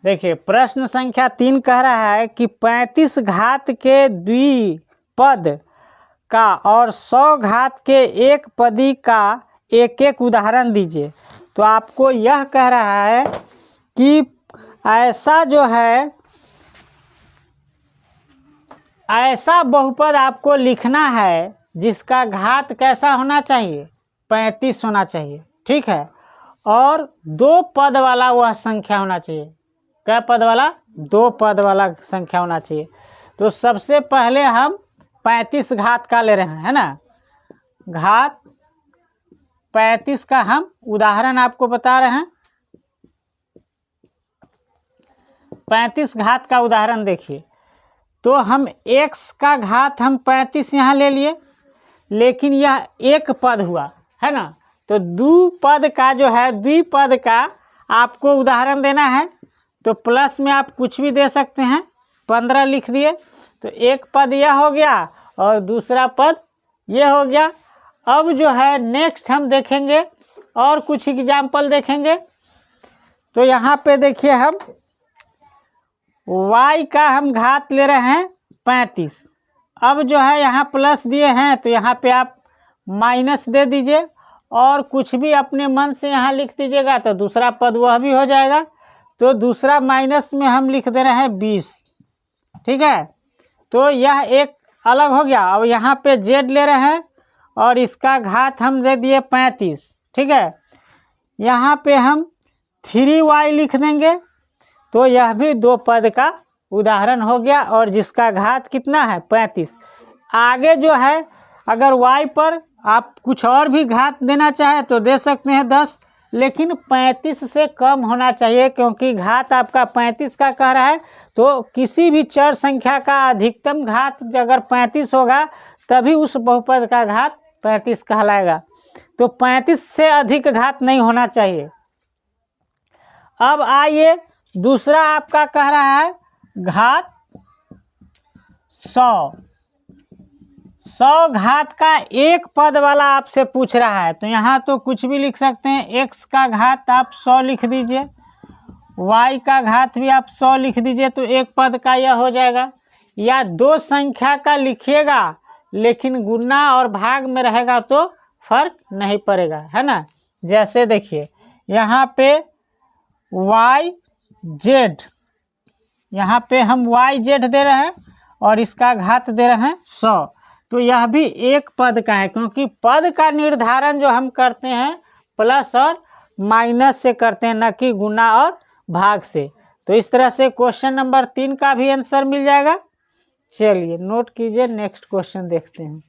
देखिए प्रश्न संख्या 3 कह रहा है कि 35 घात के द्विपद का और 100 घात के एक पदी का एक एक उदाहरण दीजिए। तो आपको यह कह रहा है कि ऐसा जो है ऐसा बहुपद आपको लिखना है जिसका घात कैसा होना चाहिए, 35 होना चाहिए, ठीक है। और 2 पद वाला वह संख्या होना चाहिए। क्या पद वाला? 2 पद वाला संख्या होना चाहिए। तो सबसे पहले हम 35 घात का ले रहे हैं, है ना। घात 35 का हम उदाहरण आपको बता रहे हैं। 35 घात का उदाहरण देखिए। तो हम x का घात हम 35 यहाँ ले लिए, लेकिन यह एक पद हुआ, है ना। तो द्विपद का जो है, द्विपद का आपको उदाहरण देना है तो प्लस में आप कुछ भी दे सकते हैं। 15 लिख दिए तो एक पद यह हो गया और दूसरा पद ये हो गया। अब जो है नेक्स्ट हम देखेंगे और कुछ एग्जाम्पल देखेंगे। तो यहाँ पे देखिए हम y का हम घात ले रहे हैं 35। अब जो है यहाँ प्लस दिए हैं तो यहाँ पे आप माइनस दे दीजिए और कुछ भी अपने मन से यहाँ लिख दीजिएगा तो दूसरा पद वह भी हो जाएगा। तो दूसरा माइनस में हम लिख दे रहे हैं 20, ठीक है। तो यह एक अलग हो गया। अब यहाँ पे z ले रहे हैं और इसका घात हम दे दिए 35, ठीक है। यहाँ पे हम 3y लिख देंगे तो यह भी 2 पद का उदाहरण हो गया और जिसका घात कितना है, 35। आगे जो है अगर y पर आप कुछ और भी घात देना चाहे तो दे सकते हैं 10, लेकिन 35 से कम होना चाहिए, क्योंकि घात आपका 35 का कह रहा है। तो किसी भी चर संख्या का अधिकतम घात अगर 35 होगा तभी उस बहुपद का घात 35 कहलाएगा। तो 35 से अधिक घात नहीं होना चाहिए। अब आइए दूसरा आपका कह रहा है घात 100 घात का एक पद वाला आपसे पूछ रहा है। तो यहाँ तो कुछ भी लिख सकते हैं। x का घात आप 100 लिख दीजिए, y का घात भी आप 100 लिख दीजिए तो एक पद का यह हो जाएगा। या 2 संख्या का लिखिएगा लेकिन गुणा और भाग में रहेगा तो फर्क नहीं पड़ेगा, है ना। जैसे देखिए यहाँ पे yz, यहाँ पे हम yz दे रहे हैं और इसका घात दे रहे हैं 100। तो यह भी एक पद का है, क्योंकि पद का निर्धारण जो हम करते हैं प्लस और माइनस से करते हैं, न कि गुणा और भाग से। तो इस तरह से क्वेश्चन नंबर 3 का भी आंसर मिल जाएगा। चलिए नोट कीजिए, नेक्स्ट क्वेश्चन देखते हैं।